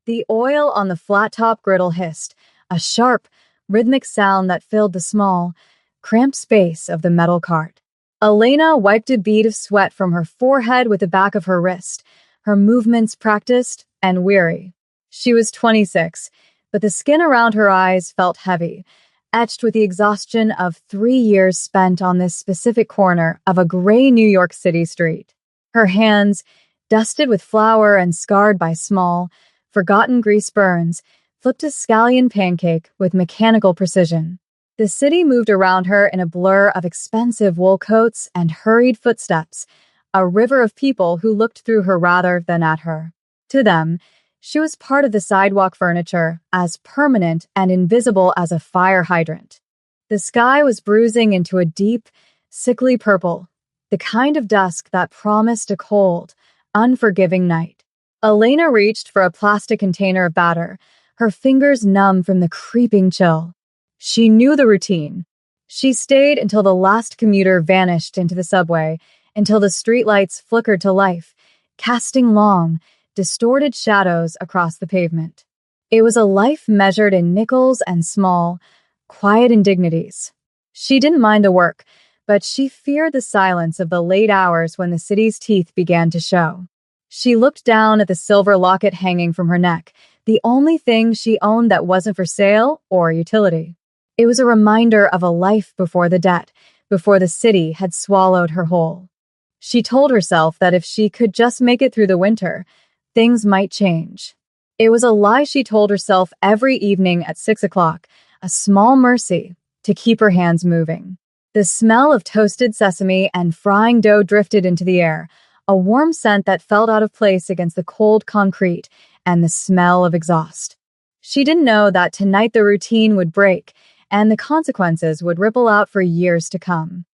The oil on the flat-top griddle hissed, a sharp, rhythmic sound that filled the small, cramped space of the metal cart. Elena wiped a bead of sweat from her forehead with the back of her wrist, her movements practiced and weary. She was 26, but the skin around her eyes felt heavy, etched with the exhaustion of 3 years spent on this specific corner of a gray New York City street. Her hands, dusted with flour and scarred by small, forgotten grease burns, flipped a scallion pancake with mechanical precision. The city moved around her in a blur of expensive wool coats and hurried footsteps, a river of people who looked through her rather than at her. To them, she was part of the sidewalk furniture, as permanent and invisible as a fire hydrant. The sky was bruising into a deep, sickly purple, the kind of dusk that promised a cold, unforgiving night. Elena reached for a plastic container of batter, her fingers numb from the creeping chill. She knew the routine. She stayed until the last commuter vanished into the subway, until the streetlights flickered to life, casting long, distorted shadows across the pavement. It was a life measured in nickels and small, quiet indignities. She didn't mind the work, but she feared the silence of the late hours when the city's teeth began to show. She looked down at the silver locket hanging from her neck, the only thing she owned that wasn't for sale or utility. It was a reminder of a life before the debt, before the city had swallowed her whole. She told herself that if she could just make it through the winter, things might change. It was a lie she told herself every evening at 6 o'clock, a small mercy to keep her hands moving. The smell of toasted sesame and frying dough drifted into the air, a warm scent that felt out of place against the cold concrete and the smell of exhaust. She didn't know that tonight the routine would break, and the consequences would ripple out for years to come.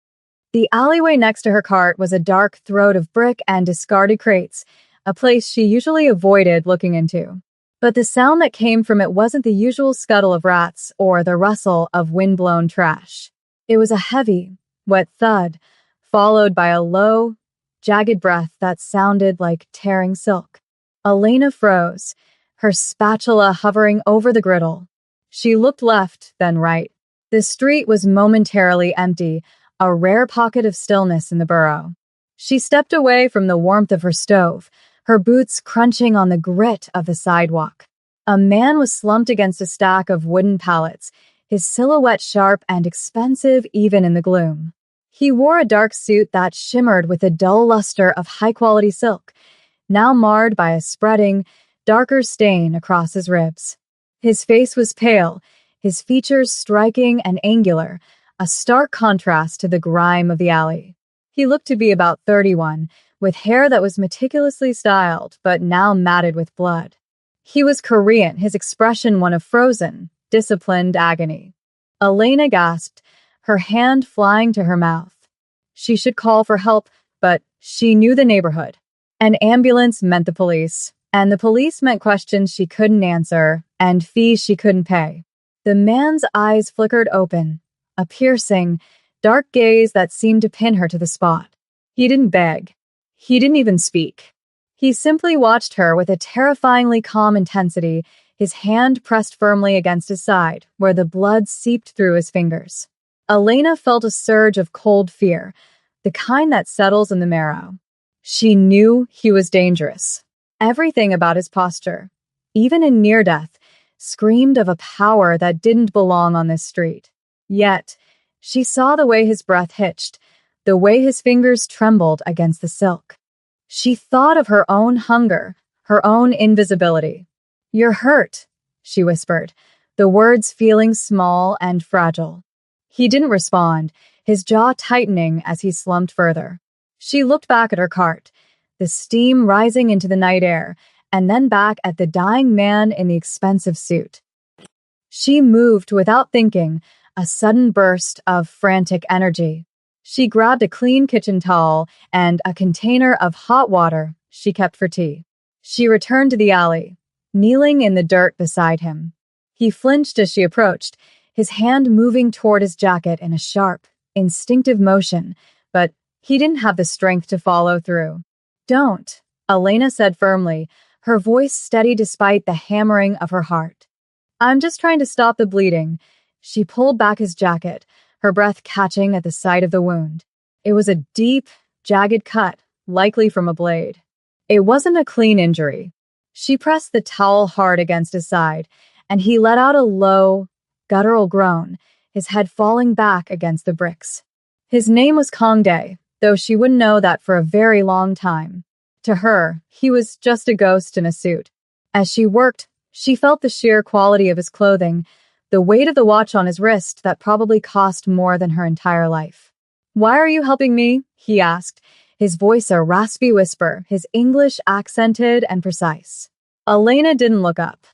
The alleyway next to her cart was a dark throat of brick and discarded crates, a place she usually avoided looking into. But the sound that came from it wasn't the usual scuttle of rats or the rustle of wind-blown trash. It was a heavy, wet thud, followed by a low, jagged breath that sounded like tearing silk. Elena froze, her spatula hovering over the griddle. She looked left, then right. The street was momentarily empty, a rare pocket of stillness in the borough. She stepped away from the warmth of her stove, her boots crunching on the grit of the sidewalk. A man was slumped against a stack of wooden pallets, his silhouette sharp and expensive even in the gloom. He wore a dark suit that shimmered with a dull luster of high-quality silk, now marred by a spreading, darker stain across his ribs. His face was pale, his features striking and angular, a stark contrast to the grime of the alley. He looked to be about 31, with hair that was meticulously styled, but now matted with blood. He was Korean, his expression one of frozen, disciplined agony. Elena gasped, her hand flying to her mouth. She should call for help, but she knew the neighborhood. An ambulance meant the police, and the police meant questions she couldn't answer, and fees she couldn't pay. The man's eyes flickered open, a piercing, dark gaze that seemed to pin her to the spot. He didn't beg. He didn't even speak. He simply watched her with a terrifyingly calm intensity, his hand pressed firmly against his side, where the blood seeped through his fingers. Elena felt a surge of cold fear, the kind that settles in the marrow. She knew he was dangerous. Everything about his posture, even in near death, screamed of a power that didn't belong on this street. Yet, she saw the way his breath hitched, the way his fingers trembled against the silk. She thought of her own hunger, her own invisibility. "You're hurt," she whispered, the words feeling small and fragile. He didn't respond, his jaw tightening as he slumped further. She looked back at her cart, the steam rising into the night air, and then back at the dying man in the expensive suit. She moved without thinking, a sudden burst of frantic energy. She grabbed a clean kitchen towel and a container of hot water she kept for tea. She returned to the alley, kneeling in the dirt beside him. He flinched as she approached, his hand moving toward his jacket in a sharp, instinctive motion, but he didn't have the strength to follow through. "Don't," Elena said firmly, her voice steady despite the hammering of her heart. "I'm just trying to stop the bleeding." She pulled back his jacket, her breath catching at the sight of the wound. It was a deep, jagged cut, likely from a blade. It wasn't a clean injury. She pressed the towel hard against his side, and he let out a low, guttural groan, his head falling back against the bricks. His name was Kongdae, though she wouldn't know that for a very long time. To her, he was just a ghost in a suit. As she worked, she felt the sheer quality of his clothing, the weight of the watch on his wrist that probably cost more than her entire life. "Why are you helping me?" he asked, his voice a raspy whisper, his English accented and precise. Elena didn't look up.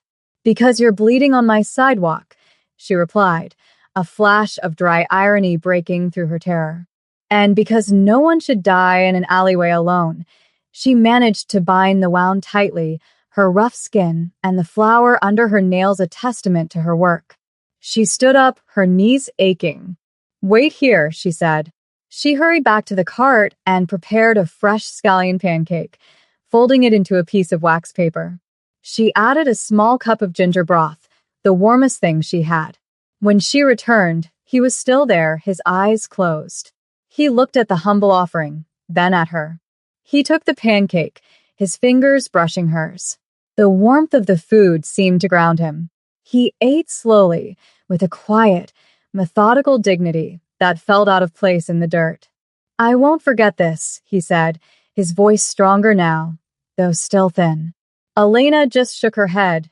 "Because you're bleeding on my sidewalk," she replied, a flash of dry irony breaking through her terror. "And because no one should die in an alleyway alone." She managed to bind the wound tightly, her rough skin and the flour under her nails a testament to her work. She stood up, her knees aching. "Wait here," she said. She hurried back to the cart and prepared a fresh scallion pancake, folding it into a piece of wax paper. She added a small cup of ginger broth, the warmest thing she had. When she returned, he was still there, his eyes closed. He looked at the humble offering, then at her. He took the pancake, his fingers brushing hers. The warmth of the food seemed to ground him. He ate slowly, with a quiet, methodical dignity that felt out of place in the dirt. "I won't forget this," he said, his voice stronger now, though still thin. Elena just shook her head,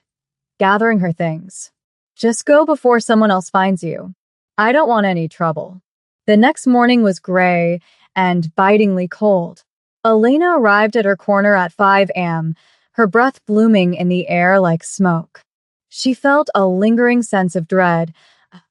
gathering her things. "Just go before someone else finds you. I don't want any trouble." The next morning was gray and bitingly cold. Elena arrived at her corner at 5 a.m., her breath blooming in the air like smoke. She felt a lingering sense of dread,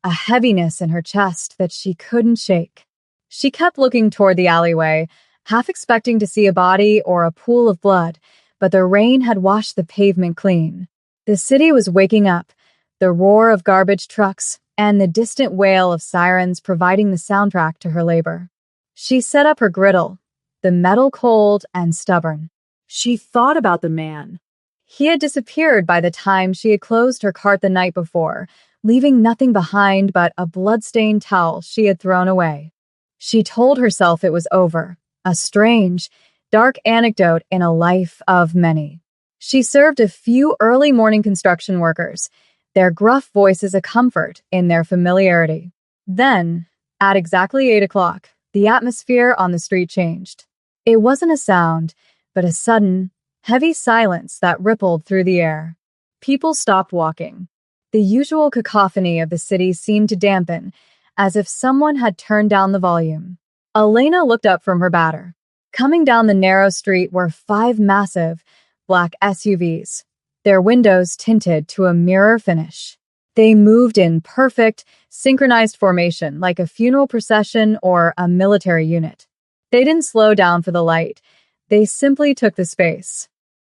a heaviness in her chest that she couldn't shake. She kept looking toward the alleyway, half expecting to see a body or a pool of blood, but the rain had washed the pavement clean. The city was waking up, the roar of garbage trucks and the distant wail of sirens providing the soundtrack to her labor. She set up her griddle, the metal cold and stubborn. She thought about the man. He had disappeared by the time she had closed her cart the night before, leaving nothing behind but a blood-stained towel she had thrown away. She told herself it was over, a strange, dark anecdote in a life of many. She served a few early morning construction workers, their gruff voices a comfort in their familiarity. Then, at exactly 8 o'clock, the atmosphere on the street changed. It wasn't a sound, but a sudden, heavy silence that rippled through the air. People stopped walking. The usual cacophony of the city seemed to dampen, as if someone had turned down the volume. Elena looked up from her batter. Coming down the narrow street were 5 massive, black SUVs, their windows tinted to a mirror finish. They moved in perfect, synchronized formation like a funeral procession or a military unit. They didn't slow down for the light. They simply took the space.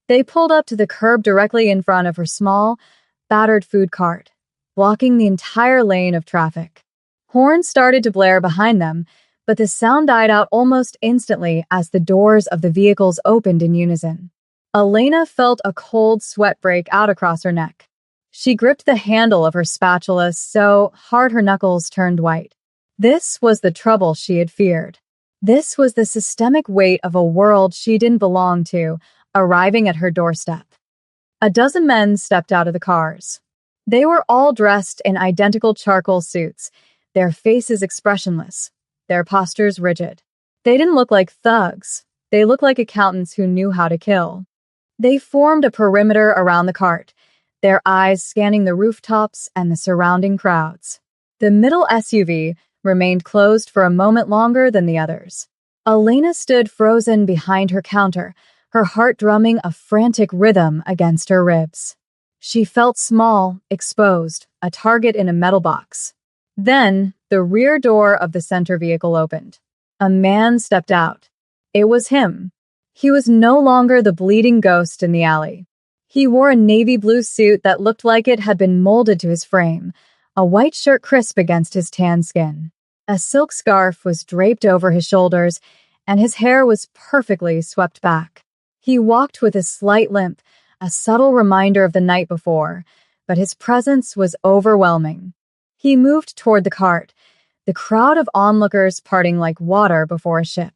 They pulled up to the curb directly in front of her small, battered food cart, blocking the entire lane of traffic. Horns started to blare behind them, but the sound died out almost instantly as the doors of the vehicles opened in unison. Elena felt a cold sweat break out across her neck. She gripped the handle of her spatula so hard her knuckles turned white. This was the trouble she had feared. This was the systemic weight of a world she didn't belong to, arriving at her doorstep. A dozen men stepped out of the cars. They were all dressed in identical charcoal suits, their faces expressionless, their postures rigid. They didn't look like thugs. They looked like accountants who knew how to kill. They formed a perimeter around the cart, their eyes scanning the rooftops and the surrounding crowds. The middle SUV remained closed for a moment longer than the others. Elena stood frozen behind her counter, her heart drumming a frantic rhythm against her ribs. She felt small, exposed, a target in a metal box. Then, the rear door of the center vehicle opened. A man stepped out. It was him. He was no longer the bleeding ghost in the alley. He wore a navy blue suit that looked like it had been molded to his frame, a white shirt crisp against his tan skin. A silk scarf was draped over his shoulders, and his hair was perfectly swept back. He walked with a slight limp, a subtle reminder of the night before, but his presence was overwhelming. He moved toward the cart, the crowd of onlookers parting like water before a ship.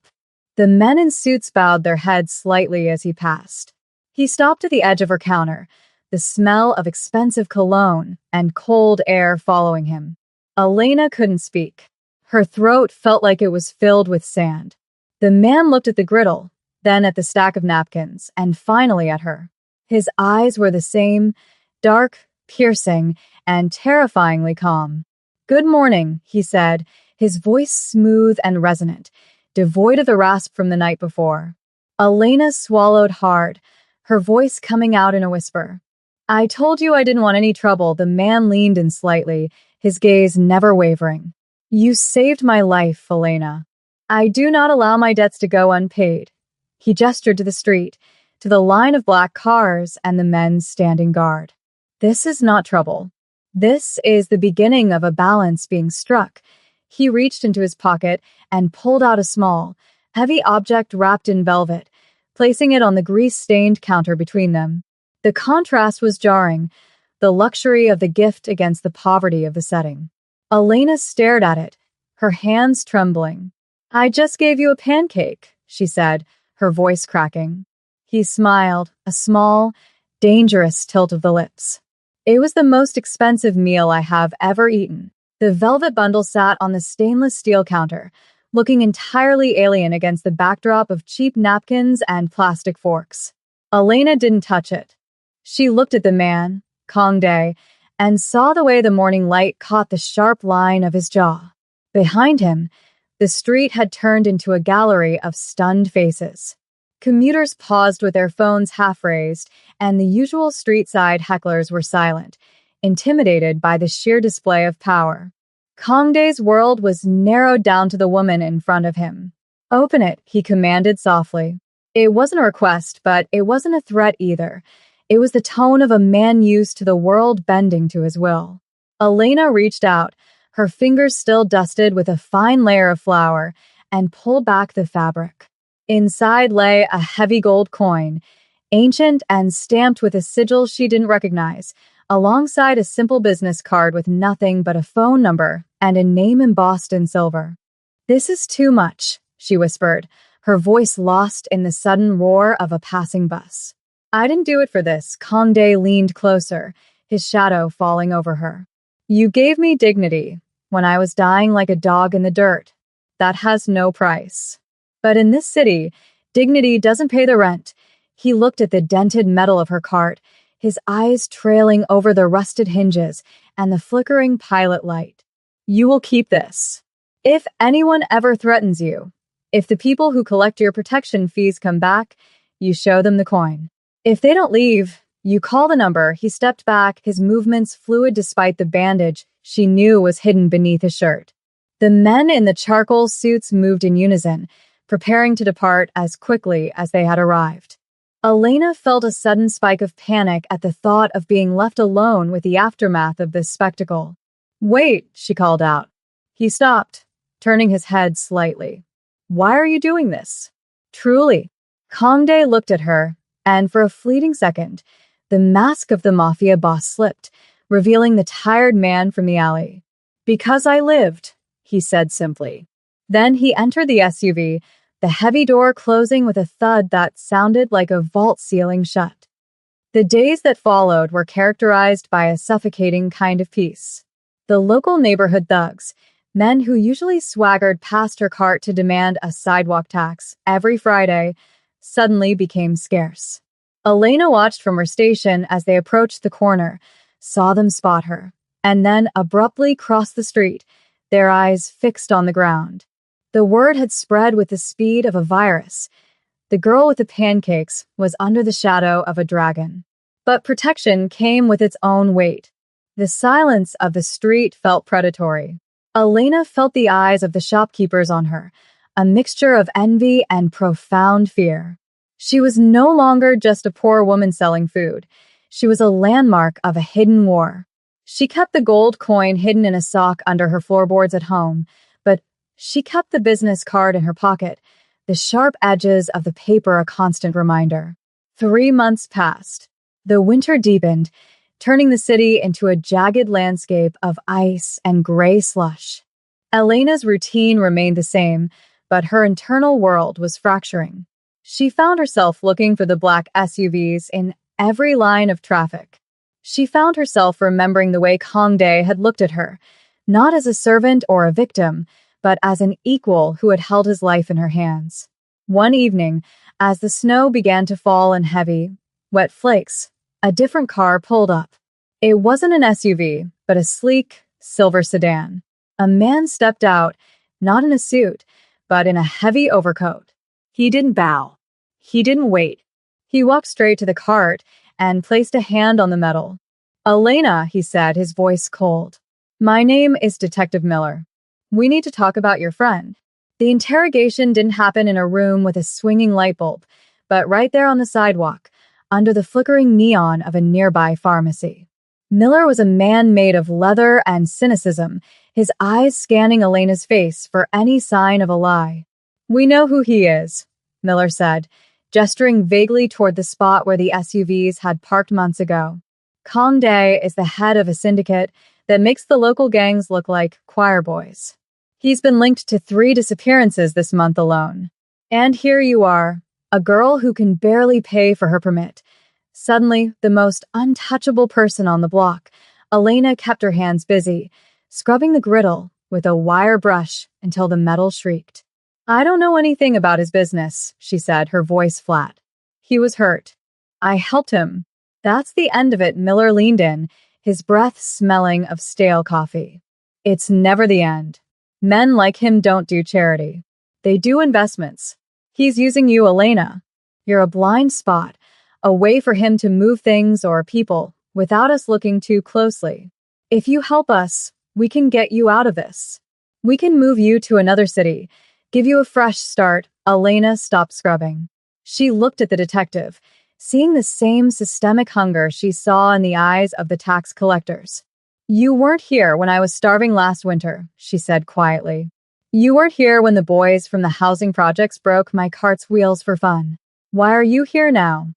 The men in suits bowed their heads slightly as he passed. He stopped at the edge of her counter, the smell of expensive cologne and cold air following him. Elena couldn't speak. Her throat felt like it was filled with sand. The man looked at the griddle, then at the stack of napkins, and finally at her. His eyes were the same, dark, piercing, and terrifyingly calm. "Good morning," he said, his voice smooth and resonant, devoid of the rasp from the night before. Elena swallowed hard, her voice coming out in a whisper. "I told you I didn't want any trouble." The man leaned in slightly, his gaze never wavering. "You saved my life, Elena. I do not allow my debts to go unpaid." He gestured to the street, to the line of black cars and the men standing guard. "This is not trouble. This is the beginning of a balance being struck." He reached into his pocket and pulled out a small, heavy object wrapped in velvet, placing it on the grease-stained counter between them. The contrast was jarring, the luxury of the gift against the poverty of the setting. Elena stared at it, her hands trembling. "I just gave you a pancake," she said, her voice cracking. He smiled, a small, dangerous tilt of the lips. "It was the most expensive meal I have ever eaten." The velvet bundle sat on the stainless steel counter, looking entirely alien against the backdrop of cheap napkins and plastic forks. Elena didn't touch it. She looked at the man, Kong Dae, and saw the way the morning light caught the sharp line of his jaw. Behind him, the street had turned into a gallery of stunned faces. Commuters paused with their phones half raised, and the usual street-side hecklers were silent, intimidated by the sheer display of power. Kong Dae's world was narrowed down to the woman in front of him. "Open it," he commanded softly. It wasn't a request, but it wasn't a threat either. It was the tone of a man used to the world bending to his will. Elena reached out, her fingers still dusted with a fine layer of flour, and pulled back the fabric. Inside lay a heavy gold coin, ancient and stamped with a sigil she didn't recognize, alongside a simple business card with nothing but a phone number and a name embossed in silver. "This is too much," she whispered, her voice lost in the sudden roar of a passing bus. "I didn't do it for this." Kong Dae leaned closer, his shadow falling over her. "You gave me dignity when I was dying like a dog in the dirt. That has no price. But in this city, dignity doesn't pay the rent." He looked at the dented metal of her cart, his eyes trailing over the rusted hinges and the flickering pilot light. "You will keep this. If anyone ever threatens you, if the people who collect your protection fees come back, you show them the coin. If they don't leave, you call the number." He stepped back, his movements fluid despite the bandage she knew was hidden beneath his shirt. The men in the charcoal suits moved in unison, preparing to depart as quickly as they had arrived. Elena felt a sudden spike of panic at the thought of being left alone with the aftermath of this spectacle. "Wait," she called out. He stopped, turning his head slightly. "Why are you doing this?" "Truly." Kong Dae looked at her, and for a fleeting second, the mask of the Mafia boss slipped, revealing the tired man from the alley. "Because I lived," he said simply. Then he entered the SUV, the heavy door closing with a thud that sounded like a vault ceiling shut. The days that followed were characterized by a suffocating kind of peace. The local neighborhood thugs, men who usually swaggered past her cart to demand a sidewalk tax every Friday, suddenly became scarce. Elena watched from her station as they approached the corner, saw them spot her, and then abruptly crossed the street, their eyes fixed on the ground. The word had spread with the speed of a virus. The girl with the pancakes was under the shadow of a dragon. But protection came with its own weight. The silence of the street felt predatory. Elena felt the eyes of the shopkeepers on her, a mixture of envy and profound fear. She was no longer just a poor woman selling food. She was a landmark of a hidden war. She kept the gold coin hidden in a sock under her floorboards at home, but she kept the business card in her pocket, the sharp edges of the paper a constant reminder. 3 months passed. The winter deepened, turning the city into a jagged landscape of ice and gray slush. Elena's routine remained the same, but her internal world was fracturing. She found herself looking for the black SUVs in every line of traffic. She found herself remembering the way Kangdae had looked at her, not as a servant or a victim, but as an equal who had held his life in her hands. One evening, as the snow began to fall in heavy, wet flakes, a different car pulled up. It wasn't an SUV, but a sleek, silver sedan. A man stepped out, not in a suit, but in a heavy overcoat. He didn't bow. He didn't wait. He walked straight to the cart and placed a hand on the metal. "Elena," he said, his voice cold. "My name is Detective Miller. We need to talk about your friend." The interrogation didn't happen in a room with a swinging light bulb, but right there on the sidewalk, under the flickering neon of a nearby pharmacy. Miller was a man made of leather and cynicism, his eyes scanning Elena's face for any sign of a lie. "We know who he is," Miller said, gesturing vaguely toward the spot where the SUVs had parked months ago. Kangdae is the head of a syndicate that makes the local gangs look like choir boys. He's been linked to 3 disappearances this month alone. And here you are, a girl who can barely pay for her permit. Suddenly, the most untouchable person on the block, Elena kept her hands busy, scrubbing the griddle with a wire brush until the metal shrieked. "I don't know anything about his business," she said, her voice flat. "He was hurt. I helped him." "That's the end of it," Miller leaned in, his breath smelling of stale coffee. "It's never the end. Men like him don't do charity. They do investments. He's using you, Elena. You're a blind spot, a way for him to move things or people without us looking too closely. If you help us, we can get you out of this. We can move you to another city, give you a fresh start." Elena stopped scrubbing. She looked at the detective, seeing the same systemic hunger she saw in the eyes of the tax collectors. "You weren't here when I was starving last winter," she said quietly. "You weren't here when the boys from the housing projects broke my cart's wheels for fun. Why are you here now?"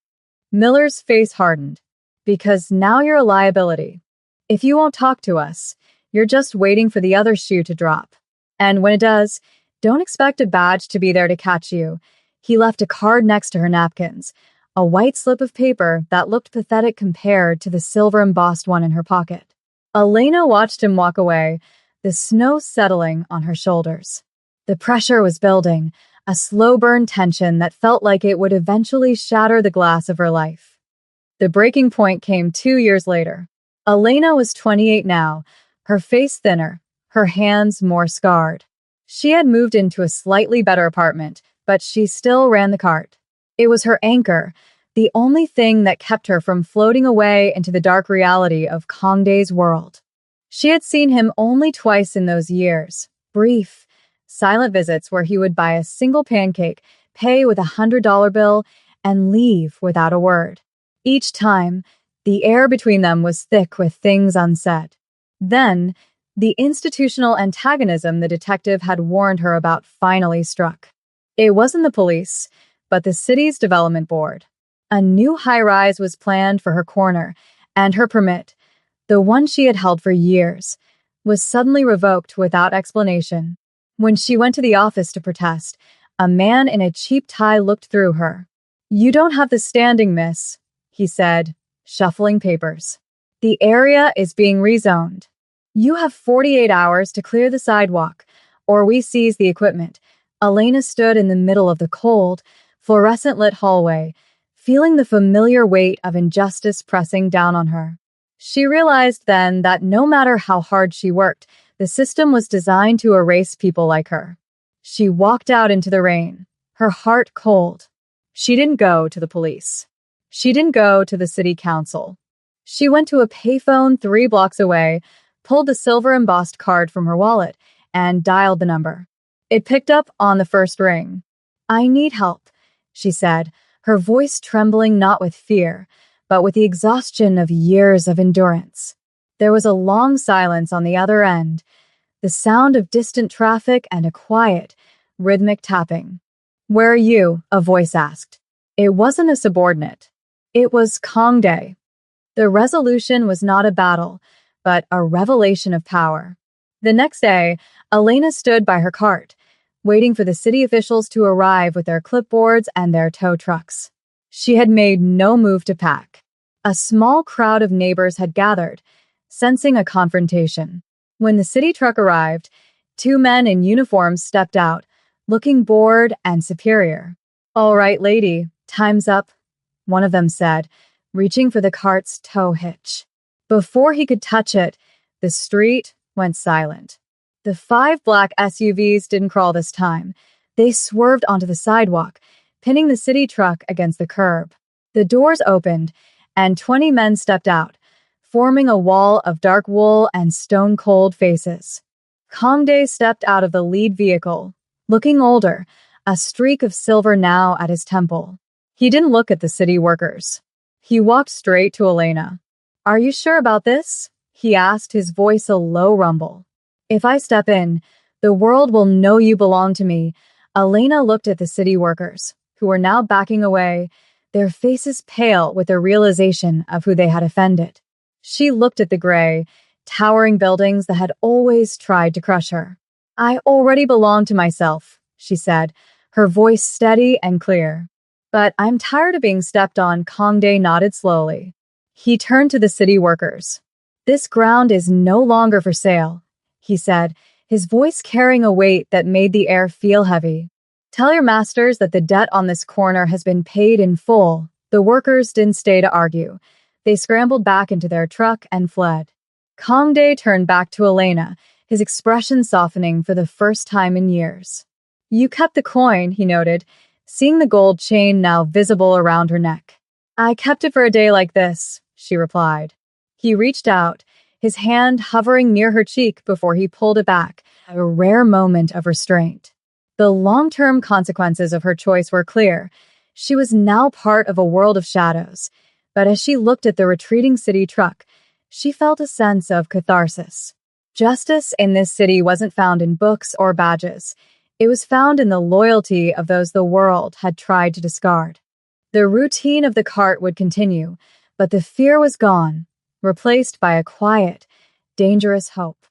Miller's face hardened. "Because now you're a liability. If you won't talk to us, you're just waiting for the other shoe to drop. And when it does, don't expect a badge to be there to catch you." He left a card next to her napkins, a white slip of paper that looked pathetic compared to the silver-embossed one in her pocket. Elena watched him walk away, the snow settling on her shoulders. The pressure was building, a slow-burn tension that felt like it would eventually shatter the glass of her life. The breaking point came 2 years later. Elena was 28 now, her face thinner, her hands more scarred. She had moved into a slightly better apartment, but she still ran the cart. It was her anchor, the only thing that kept her from floating away into the dark reality of Kangdae's world. She had seen him only twice in those years, brief, silent visits where he would buy a single pancake, pay with a $100 bill, and leave without a word. Each time, the air between them was thick with things unsaid. Then, the institutional antagonism the detective had warned her about finally struck. It wasn't the police, but the city's development board. A new high-rise was planned for her corner, and her permit, the one she had held for years, was suddenly revoked without explanation. When she went to the office to protest, a man in a cheap tie looked through her. "You don't have the standing, miss," he said, shuffling papers. "The area is being rezoned. You have 48 hours to clear the sidewalk, or we seize the equipment." Elena stood in the middle of the cold, fluorescent-lit hallway, feeling the familiar weight of injustice pressing down on her. She realized then that no matter how hard she worked, the system was designed to erase people like her. She walked out into the rain, her heart cold. She didn't go to the police. She didn't go to the city council. She went to a payphone 3 blocks away, pulled the silver-embossed card from her wallet, and dialed the number. It picked up on the first ring. "I need help," she said, her voice trembling not with fear, but with the exhaustion of years of endurance. There was a long silence on the other end, the sound of distant traffic and a quiet, rhythmic tapping. "Where are you?" a voice asked. It wasn't a subordinate. It was Kangdae, The resolution was not a battle, but a revelation of power. The next day, Elena stood by her cart, waiting for the city officials to arrive with their clipboards and their tow trucks. She had made no move to pack. A small crowd of neighbors had gathered, sensing a confrontation. When the city truck arrived, two men in uniforms stepped out, looking bored and superior. "All right, lady, time's up," one of them said, reaching for the cart's tow hitch. Before he could touch it, the street went silent. The 5 black SUVs didn't crawl this time. They swerved onto the sidewalk, pinning the city truck against the curb. The doors opened, and 20 men stepped out, forming a wall of dark wool and stone-cold faces. Kongdae stepped out of the lead vehicle, looking older, a streak of silver now at his temple. He didn't look at the city workers. He walked straight to Elena. "Are you sure about this?" he asked, his voice a low rumble. "If I step in, the world will know you belong to me." Elena looked at the city workers, who were now backing away, their faces pale with the realization of who they had offended. She looked at the gray, towering buildings that had always tried to crush her. "I already belong to myself," she said, her voice steady and clear. "But I'm tired of being stepped on." Kongdae nodded slowly. He turned to the city workers. "This ground is no longer for sale," he said, his voice carrying a weight that made the air feel heavy. "Tell your masters that the debt on this corner has been paid in full." The workers didn't stay to argue. They scrambled back into their truck and fled. Kongdae turned back to Elena, his expression softening for the first time in years. "You kept the coin," he noted, seeing the gold chain now visible around her neck. "I kept it for a day like this," she replied. He reached out, his hand hovering near her cheek before he pulled it back, a rare moment of restraint. The long-term consequences of her choice were clear. She was now part of a world of shadows, but as she looked at the retreating city truck, she felt a sense of catharsis. Justice in this city wasn't found in books or badges. It was found in the loyalty of those the world had tried to discard. The routine of the cart would continue, but the fear was gone, replaced by a quiet, dangerous hope.